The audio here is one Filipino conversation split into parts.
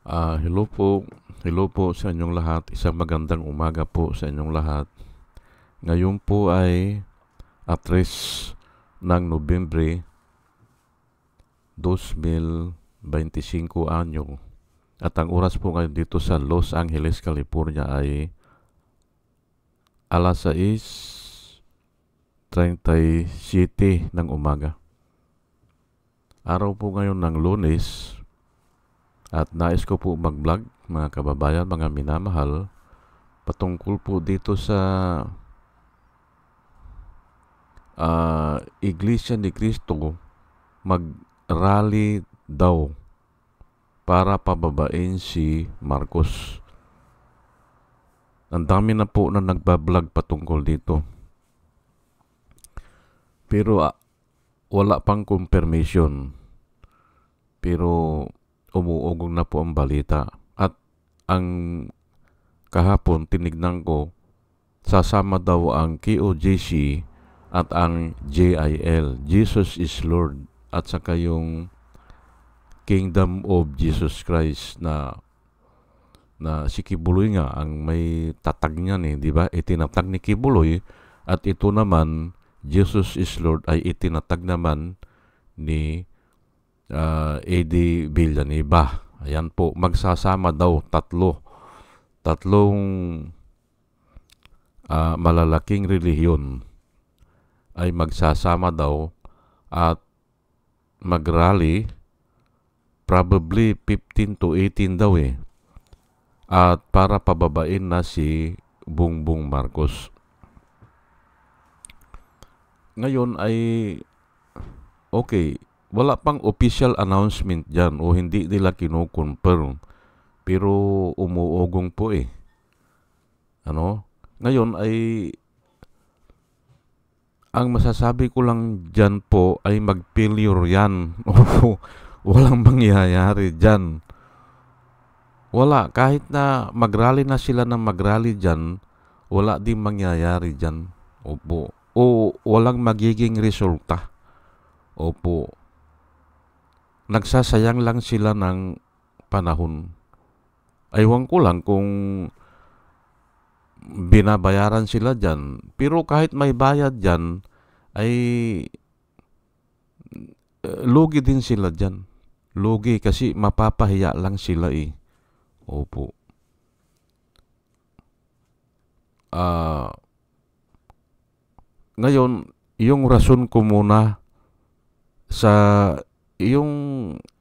Hello po. Hello po sa inyong lahat. Isang magandang umaga po sa inyong lahat. Ngayon po ay 3 ng Nobyembre 2025 anyo. At ang oras po ngayon dito sa Los Angeles, California ay alas 6:37 ng umaga. Araw po ngayon ng Lunes at nais ko po mag-vlog, mga kababayan, mga minamahal, patungkol po dito sa Iglesia ni Cristo mag-rally daw para pababain si Marcos. Ang dami na po na nagbablog patungkol dito. Pero wala pang confirmation. Pero umuugong na po ang balita. At ang kahapon tinignan ko, sasama daw ang KOJC at ang JIL, Jesus is Lord, at saka yung Kingdom of Jesus Christ na si Kibuloy nga ang may tatag niyan, di ba? Itinatag ni Kibuloy, at ito naman Jesus is Lord ay itinatag naman ni A.D. Villanueva. Ayan po, magsasama daw tatlong malalaking relihiyon ay magsasama daw at mag-rally, probably 15 to 18 daw at para pababain na si Bongbong Marcos. Ngayon ay okay, wala pang official announcement dyan o hindi nila kino-confirm, pero umuugong po Ngayon ay ang masasabi ko lang dyan po ay mag-failure yan. Walang mangyayari dyan. Wala, kahit na mag-rally na sila ng mag-rally dyan, wala din mangyayari dyan. Opo. O walang magiging resulta. Opo. Nagsasayang lang sila ng panahon. Aywan ko lang kung binabayaran sila dyan. Pero kahit may bayad dyan, ay lugi din sila dyan. Lugi kasi mapapahiya lang sila Opo. Ngayon, yung rason ko muna sa yung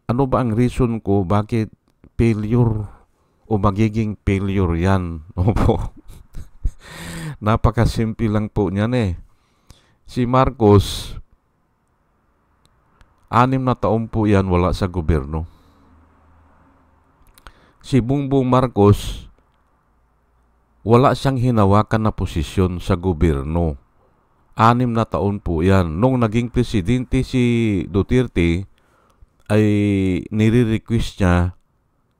ano ba ang reason ko bakit failure o magiging failure yan. Opo. Napakasimple lang po niyan Si Marcos, 6 na taon po yan wala sa gobyerno. Si Bongbong Marcos, wala siyang hinawakan na posisyon sa gobyerno. 6 na taon po yan. Nung naging presidente si Duterte, ay nire-request niya,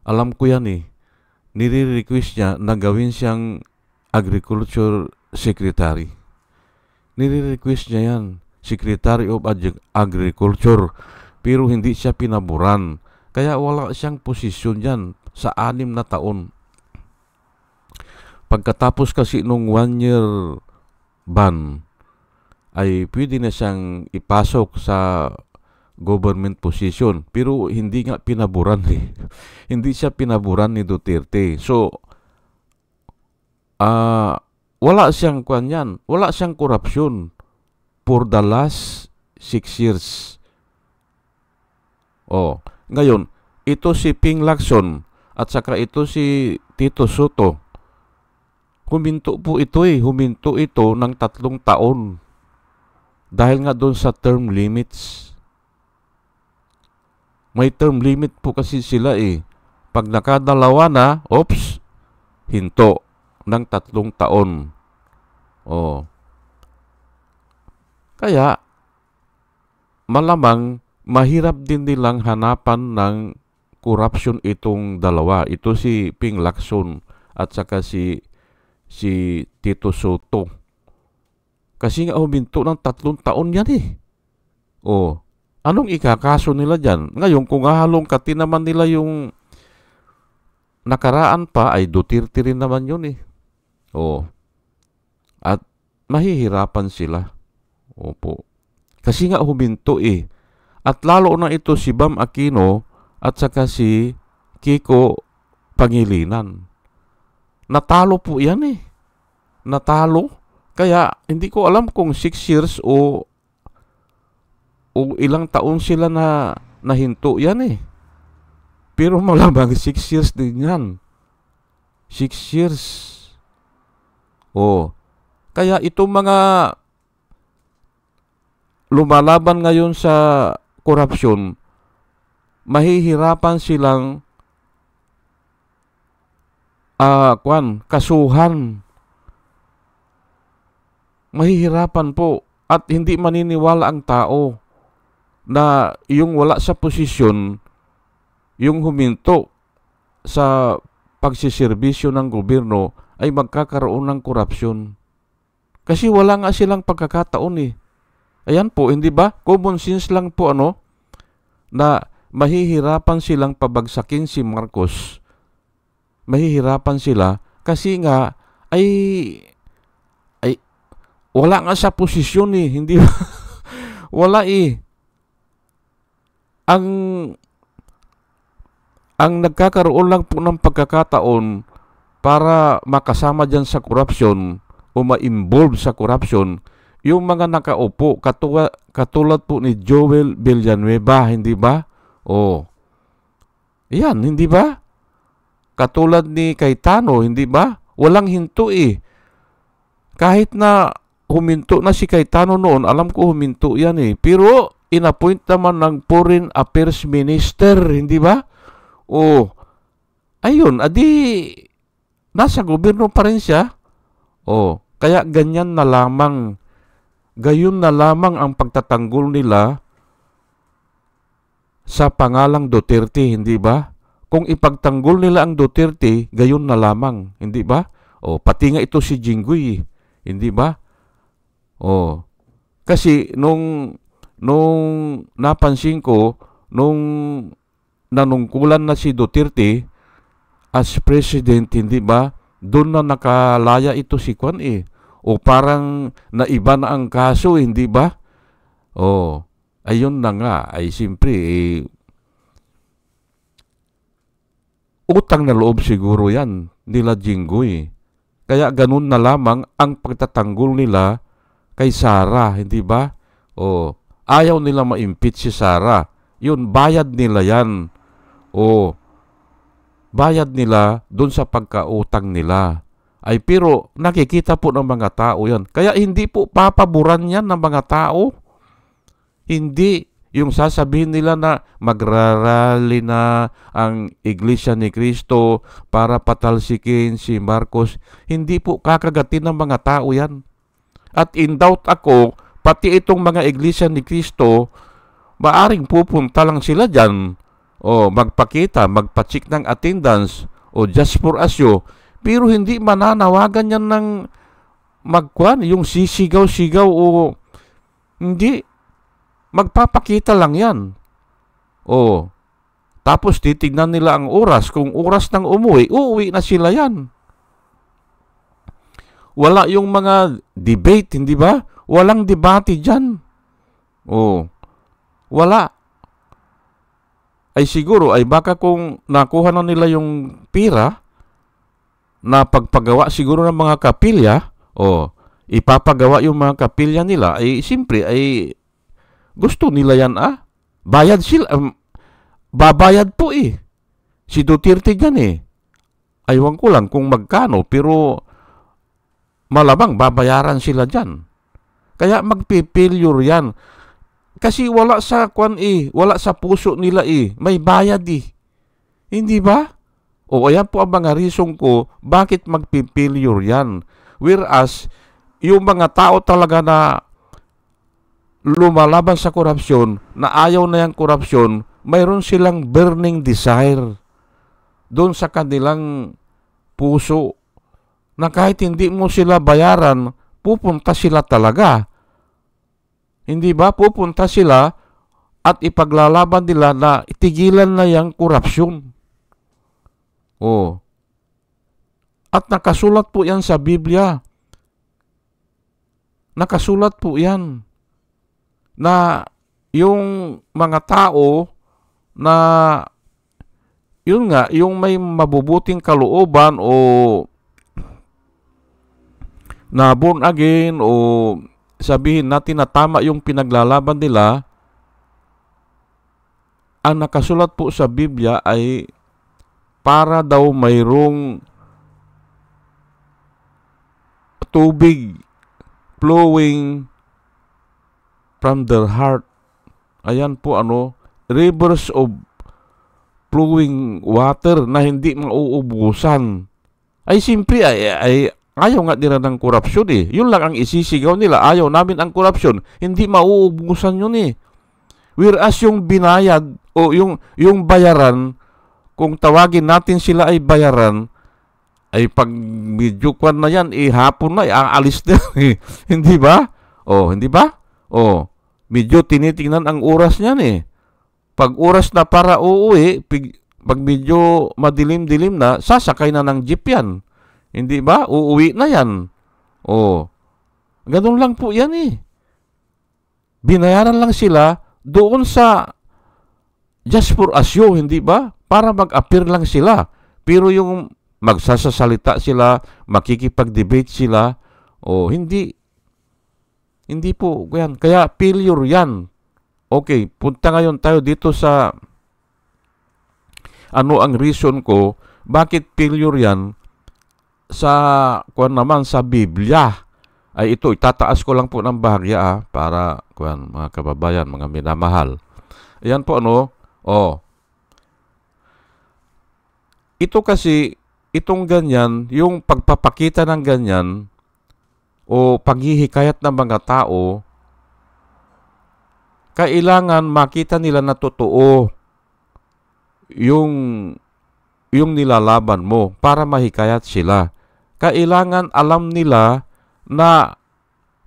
alam ko yan nire-request niya na gawin siyang Agriculture Secretary. Nire-request niya yan, Secretary of Agriculture, pero hindi siya pinaboran. Kaya wala siyang posisyon yan sa 6 na taon. Pagkatapos kasi nung 1-year ban, ay pwede na siyang ipasok sa government position. Pero hindi nga pinaboran Hindi siya pinaboran ni Duterte. So, wala siyang kanyan. Wala siyang korupsyon for the last 6 years. Ngayon, ito si Ping Lacson at saka ito si Tito Soto. Huminto po ito Huminto ito ng 3 taon. Dahil nga doon sa term limits. May term limit po kasi sila Pag nakadalawa na, hinto ng 3 taon. Kaya, malamang mahirap din nilang hanapan ng corruption itong dalawa. Ito si Ping Lacson at saka si Tito Soto. Kasi nga huminto ng 3 taon yan Anong ikakaso nila dyan? Ngayon, kung hahalongkatin naman nila yung nakaraan pa ay Duterte rin naman yun eh. Oh. At mahihirapan sila. Opo. Kasi nga huminto eh. At lalo na ito si Bam Aquino at saka si Kiko Pangilinan. Natalo po yan eh. Natalo. Kaya hindi ko alam kung 6 years o ilang taon sila na nahinto yan eh. Pero malamang 6 years din yan. 6 years. Oh. Kaya itong mga lumalaban ngayon sa korupsyon, mahihirapan silang kasuhan. Mahihirapan po at hindi maniniwala ang tao na yung wala sa posisyon, yung huminto sa pagsiservisyo ng gobyerno ay magkakaroon ng korupsyon. Kasi wala nga silang pagkakataon eh. Ayan po, hindi ba? Common sense lang po na mahihirapan silang pabagsakin si Marcos. Mahihirapan sila kasi nga ay wala nga sa posisyon eh, hindi ba? Wala eh. Ang nagkakaroon lang po ng pagkakataon para makasama dyan sa korupsyon o ma-involve sa korupsyon, yung mga nakaupo, katulad po ni Joel Villanueva, hindi ba? Oh. Yan, hindi ba? Katulad ni Cayetano, hindi ba? Walang hinto eh. Kahit na huminto na si Cayetano noon, alam ko huminto yan eh. Pero inappoint naman ng Foreign Affairs Minister, hindi ba? Oh. Ayun, adi nasa gobyerno pa rin siya. Oh, kaya ganyan na lamang. Gayon na lamang ang pagtatanggol nila sa pangalang Duterte, hindi ba? Kung ipagtanggol nila ang Duterte, gayon na lamang, hindi ba? O, pati nga ito si Jinggoy, hindi ba? O, kasi nung napansin ko, nung nanungkulan na si Duterte as president, hindi ba? Doon na nakalaya ito si Kwan eh. O parang naiba na ang kaso, hindi ba? O, ayun na nga, ay siyempre, utang na loob siguro yan nila Jinggoy. Kaya ganun na lamang ang pagtatanggol nila kay Sara, hindi ba? O, ayaw nila ma-impeach si Sara. Yun, bayad nila yan. O, bayad nila dun sa pagkautang nila. Ay pero nakikita po ng mga tao yan. Kaya hindi po papaboran yan ng mga tao. Hindi yung sasabihin nila na magrarally na ang Iglesia ni Cristo para patalsikin si Marcos. Hindi po kakagatin ng mga tao yan. At in doubt ako, pati itong mga Iglesia ni Cristo, maaring pupunta lang sila dyan. O magpakita, magpacheck ng attendance o just for asyo. Pero hindi mananawagan yan ng magkuhan, yung sisigaw-sigaw o hindi. Magpapakita lang yan. O, tapos titignan nila ang oras. Kung oras ng umuwi, uuwi na sila yan. Wala yung mga debate, hindi ba? Walang debate dyan. O, wala. Ay siguro, ay baka kung nakuha na nila yung pira, na pagpagawa siguro ng mga kapilya, o ipapagawa yung mga kapilya nila, ay siyempre, ay gusto nila yan bayad sila, babayad po eh. Si Duterte dyan eh. Aywan ko lang kung magkano, pero malamang babayaran sila dyan. Kaya magpipilyor yan. Kasi wala sa wala sa puso nila eh. May bayad eh. Hindi ba? O ayan po ang mga reason ko bakit magpipilyor yan. Whereas, yung mga tao talaga na lumalaban sa korupsyon, na ayaw na yung korupsyon, mayroon silang burning desire doon sa kanilang puso na kahit hindi mo sila bayaran, pupunta sila talaga. Hindi ba? Pupunta sila at ipaglalaban nila na itigilan na yung korupsyon. Oh. At nakasulat po yan sa Biblia. Nakasulat po yan na yung mga tao na yun nga, yung may mabubuting kalooban o na born again o sabihin natin na tama yung pinaglalaban nila, ang nakasulat po sa Biblia ay para daw mayroong tubig flowing from their heart. Ayan po rivers of flowing water na hindi mauubusan. Ay simpre ay ayaw nga nila ng korupsyon eh. Yun lang ang isisigaw nila. Ayaw namin ang korupsyon. Hindi mauubusan yun eh. Whereas yung binayad o yung bayaran, kung tawagin natin sila ay bayaran, ay pag medyo kwan na yan, hapon na, aalis na. Hindi ba? Hindi ba? Medyo tinitingnan ang oras niyan eh. Pag oras na para uuwi, pag medyo madilim-dilim na, sasakay na ng jeep yan. Hindi ba? Uuwi na yan. Ganun lang po yan eh. Binayaran lang sila doon sa just for a show, hindi ba? Para mag-appear lang sila. Pero yung magsasasalita sila, makikipag-debate sila, hindi po yan. Kaya failure yan. Okay, punta ngayon tayo dito sa ano ang reason ko, bakit failure yan sa sa Biblia. Ay ito, itataas ko lang po ng bahagya para mga kababayan, mga minamahal. Ayan po ito kasi, itong ganyan, yung pagpapakita ng ganyan, o paghihikayat ng mga tao, kailangan makita nila na totoo yung nilalaban mo para mahikayat sila. Kailangan alam nila na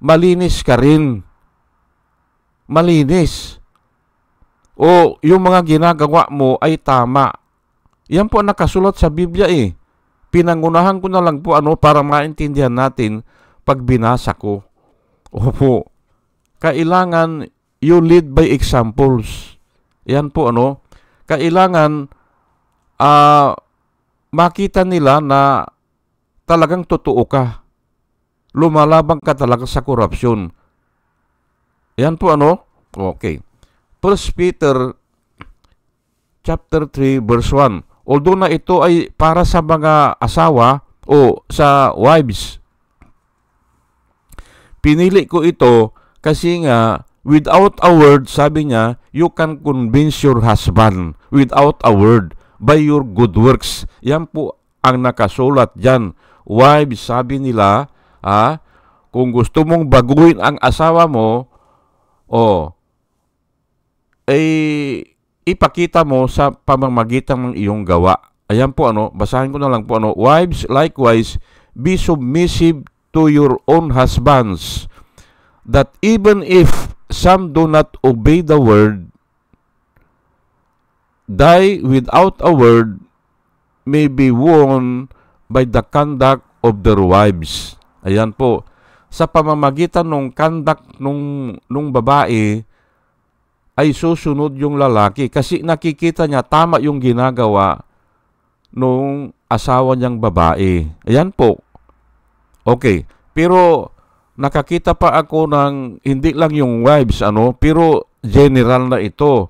malinis ka rin. Malinis. O yung mga ginagawa mo ay tama. Yan po ang nakasulat sa Biblia eh. Pinangunahan ko na lang po para maintindihan natin pag binasa ko. Opo. Kailangan you lead by examples. Yan po kailangan makita nila na talagang totoo ka. Lumalabang ka talaga sa korupsyon. Yan po Okay. 1 Peter chapter 3 verse 1. Although na ito ay para sa mga asawa o sa wives, pinili ko ito kasi nga without a word, sabi niya, you can convince your husband without a word by your good works. Yan po ang nakasulat dyan. Wives, sabi nila, kung gusto mong baguhin ang asawa mo, ipakita mo sa pamamagitan ng iyong gawa. Ayan po basahin ko na lang po Wives, likewise, be submissive to your own husbands, that even if some do not obey the word, they without a word may be won by the conduct of their wives. Ayan po. Sa pamamagitan ng conduct nung babae, ay susunod yung lalaki kasi nakikita niya tama yung ginagawa nung asawa niyang babae. Ayan po. Okay. Pero nakakita pa ako ng hindi lang yung wives pero general na ito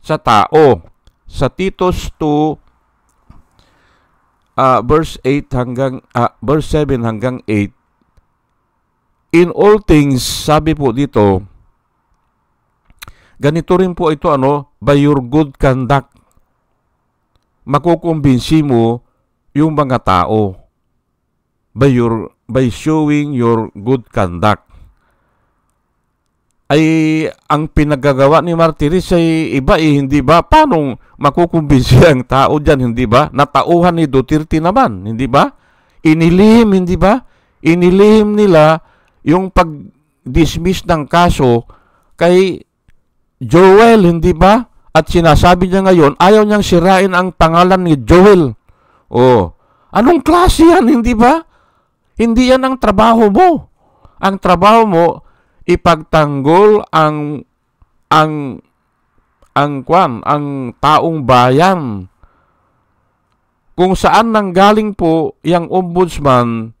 sa tao. Sa Titus 2 verse 7 hanggang 8. In all things, sabi po dito, ganito rin po ito by your good conduct, makukumbinsi mo yung mga tao by showing your good conduct. Ay ang pinagagawa ni Martires ay iba hindi ba? Paano makukumbinsi ang tao diyan, hindi ba? Natauhan ni Duterte naman, hindi ba? Inilihim, hindi ba? Inilihim nila yung pag-dismiss ng kaso kay Joel, hindi ba? At sinasabi niya ngayon, ayaw niyang sirain ang pangalan ni Joel. Anong klase yan, hindi ba? Hindi yan ang trabaho mo. Ang trabaho mo, ipagtanggol ang taong bayan. Kung saan nanggaling po yung ombudsman,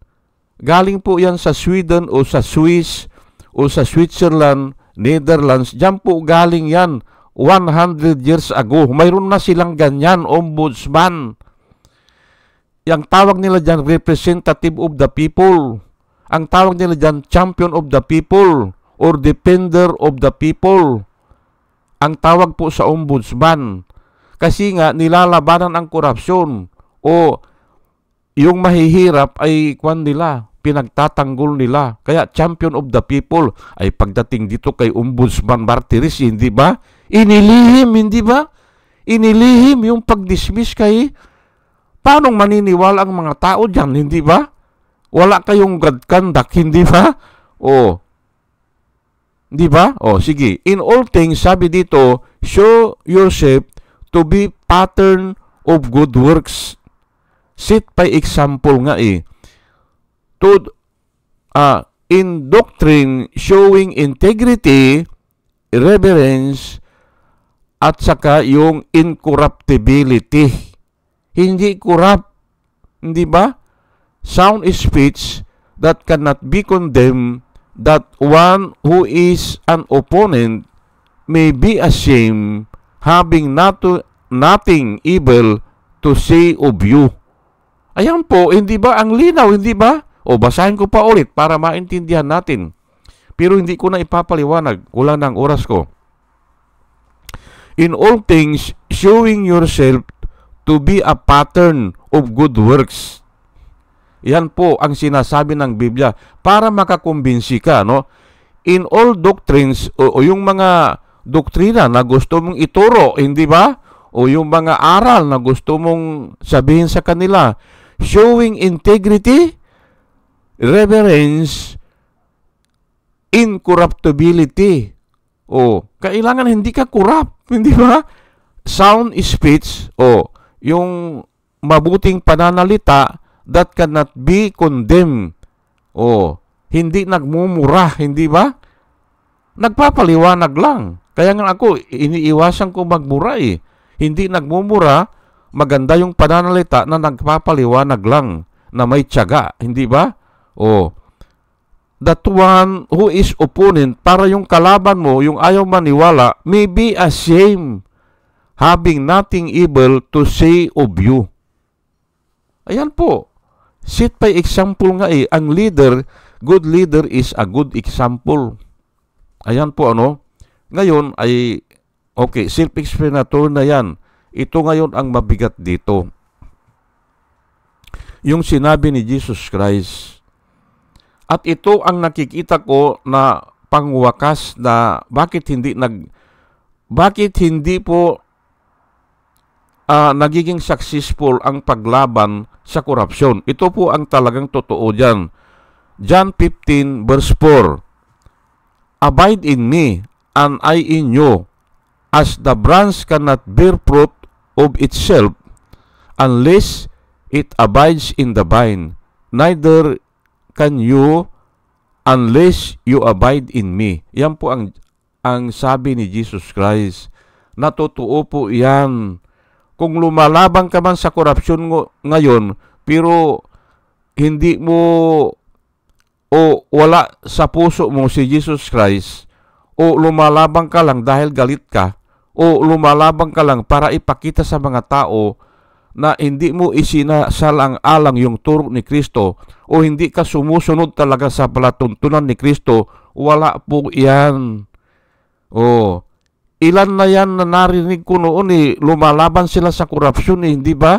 galing po yan sa Sweden o sa Swiss o sa Switzerland, Netherlands, dyan po galing yan 100 years ago. Mayroon na silang ganyan, ombudsman. Yang tawag nila dyan, representative of the people. Ang tawag nila dyan, champion of the people or defender of the people. Ang tawag po sa ombudsman. Kasi nga, nilalabanan ang korupsyon o yung mahihirap ay kwan nila, pinagtatanggol nila. Kaya champion of the people ay pagdating dito kay Ombudsman Martires, hindi ba? Inilihim, hindi ba? Inilihim yung pag-dismiss kay. Paano maniniwala ang mga tao dyan, hindi ba? Wala kayong good conduct, hindi ba? O, di ba? O, sige. In all things, sabi dito, show yourself to be pattern of good works. Set by example nga eh. In doctrine, showing integrity, reverence, at saka yung incorruptibility. Hindi corrupt. Hindi ba? Sound speech that cannot be condemned, that one who is an opponent may be ashamed, having nothing evil to say of you. Ayan po, hindi ba? Ang linaw, hindi ba? O basahin ko pa ulit para maintindihan natin. Pero hindi ko na ipapaliwanag. Kulang ng oras ko. In all things, showing yourself to be a pattern of good works. Yan po ang sinasabi ng Biblia para makakumbinsi ka, no? In all doctrines, o yung mga doktrina na gusto mong ituro, hindi ba? O yung mga aral na gusto mong sabihin sa kanila, showing integrity, reverence, incorruptibility. O, kailangan hindi ka corrupt, hindi ba? Sound speech, o yung mabuting pananalita that cannot be condemned. O, hindi nagmumura, hindi ba? Nagpapaliwanag lang. Kaya nga ako, iniiwasan ko magmura eh. Hindi nagmumura, maganda yung pananalita na nagpapaliwanag lang, na may tiyaga, hindi ba? O, that one who is opponent, para yung kalaban mo, yung ayaw maniwala, may be ashamed, having nothing evil to say of you. Ayan po. Set by example nga eh. Ang leader, good leader is a good example. Ayan po ano. Ngayon ay, okay, self-explanatory na yan. Ito ngayon ang mabigat dito. Yung sinabi ni Jesus Christ. At ito ang nakikita ko na pangwakas na bakit hindi po nagiging successful ang paglaban sa korupsyon. Ito po ang talagang totoo dyan. John 15 verse 4. Abide in me, and I in you, as the branch cannot bear fruit of itself unless it abides in the vine, neither can you unless you abide in me. Yan po ang sabi ni Jesus Christ. Natotoo po yan. Kung lumalaban ka man sa korupsyon ngayon, pero hindi mo o wala sa puso mo si Jesus Christ, o lumalaban ka lang dahil galit ka, o lumalaban ka lang para ipakita sa mga tao na hindi mo isinasalang-alang yung turo ni Kristo, o hindi ka sumusunod talaga sa palatuntunan ni Kristo, wala po yan. O, ilan na yan na narinig ko noon lumalaban sila sa korupsyon hindi ba?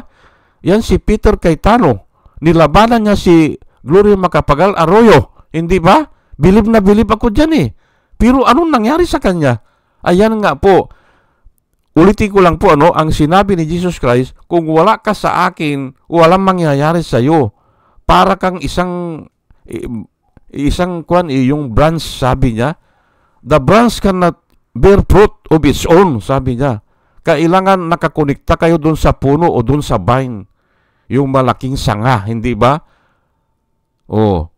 Yan si Peter Cayetano. Nilabanan niya si Gloria Macapagal Arroyo, hindi ba? Bilib na bilib ako dyan Pero anong nangyari sa kanya? Ayan nga po. Ulitin ko lang po ang sinabi ni Jesus Christ, kung wala ka sa akin, walang mangyayari sa iyo. Para kang isang yung branch, sabi niya. The branch cannot bear fruit of its own, sabi niya. Kailangan nakakonekta kayo doon sa puno o doon sa vine. Yung malaking sanga, hindi ba? Oh,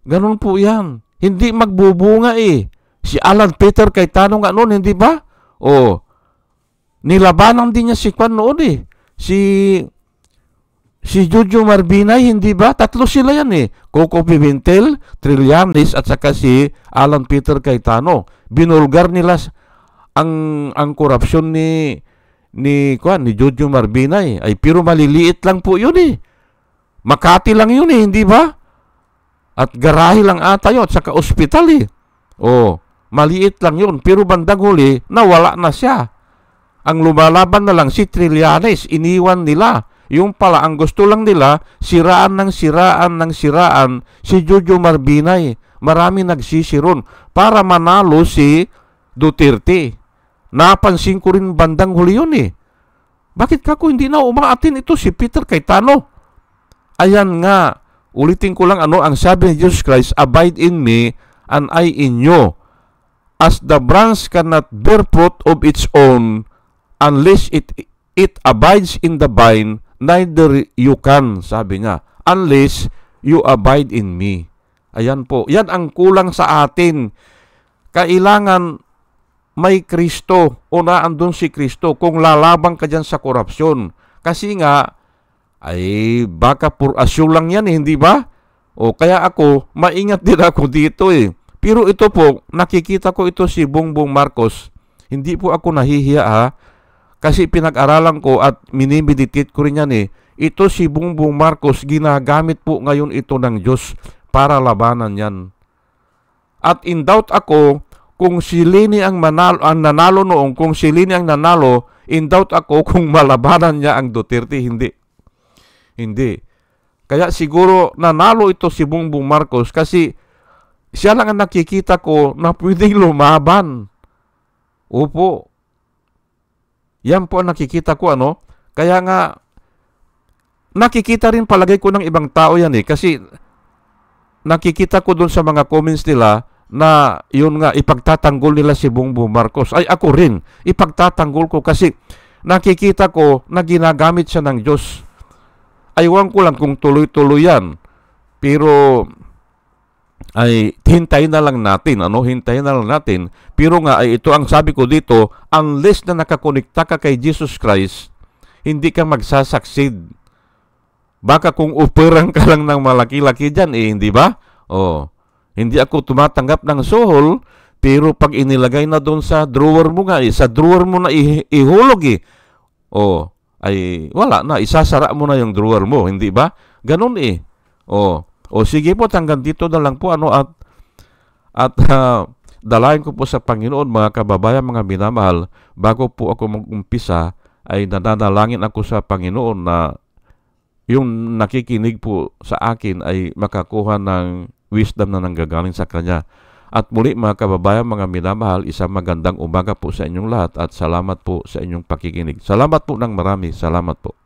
ganun po yan. Hindi magbubunga eh. Si Alan Peter Cayetano nga noon, hindi ba? Oh, nilabanan din niya si Kwan noon eh. Si Jojo Marbinay, hindi ba? Tatlo sila yan eh. Coco Pimentel, Trillanes, at saka si Alan Peter Cayetano. Binulgar nila ang korupsyon ni Jojo Marbinay. Ay, pero maliliit lang po yun eh. Makati lang yun eh, hindi ba? At garahe lang ata yun, at saka ospital eh. Oh, maliit lang yun. Pero bandang huli, nawala na siya. Ang lumalaban na lang si Trillanes, iniwan nila. Yung pala, ang gusto lang nila, siraan si Jojo Marbinay. Marami nagsisiron para manalo si Duterte. Napansin ko rin bandang huli yun eh. Bakit kako hindi na umaatin ito si Peter Cayetano? Ayan nga, ulitin ko lang ang sabi ni Jesus Christ, abide in me and I in you. As the branch cannot bear fruit of its own unless it abides in the vine, neither you can, sabi niya, unless you abide in me. Ayan po. Yan ang kulang sa atin. Kailangan may Kristo o naandun si Kristo kung lalabang ka dyan sa korupsyon. Kasi nga, ay baka pur asyo lang yan, hindi ba? O kaya ako, maingat din ako dito eh. Pero ito po, nakikita ko ito si Bongbong Marcos. Hindi po ako nahihiya ha. Kasi pinag-aralan ko at minimeditate ko rin yan eh. Ito si Bongbong Marcos, ginagamit po ngayon ito ng Diyos para labanan yan. At in doubt ako, kung si Leni ang nanalo noong, kung si Leni ang nanalo, in doubt ako kung malabanan niya ang Duterte. Hindi. Kaya siguro nanalo ito si Bongbong Marcos kasi siya lang ang nakikita ko na pwedeng lumaban. Opo. Yan po ang nakikita ko, Kaya nga, nakikita rin palagay ko ng ibang tao yan eh. Kasi, nakikita ko dun sa mga comments nila na yun nga, ipagtatanggol nila si Bongbong Marcos. Ay, ako rin, ipagtatanggol ko kasi nakikita ko na ginagamit siya ng Diyos. Aywan ko lang kung tuloy-tuloy yan. Pero, ay hintayin na lang natin, hintayin na lang natin. Pero nga, ay ito ang sabi ko dito, unless na nakakonekta ka kay Jesus Christ, hindi ka magsasucceed. Baka kung uperang ka lang ng malaki-laki dyan, hindi ba? Hindi ako tumatanggap ng sohol, pero pag inilagay na doon sa drawer mo nga, sa drawer mo na ihulog ay wala na, isasara mo na yung drawer mo, hindi ba? Ganun eh. O sige po, hanggang dito na lang po at dalayan ko po sa Panginoon mga kababayan, mga minamahal, bago po ako mag-umpisa ay nananalangin ako sa Panginoon na yung nakikinig po sa akin ay makakuha ng wisdom na nanggagaling sa Kanya. At muli mga kababayan, mga minamahal, isang magandang umaga po sa inyong lahat at salamat po sa inyong pakikinig. Salamat po ng marami. Salamat po.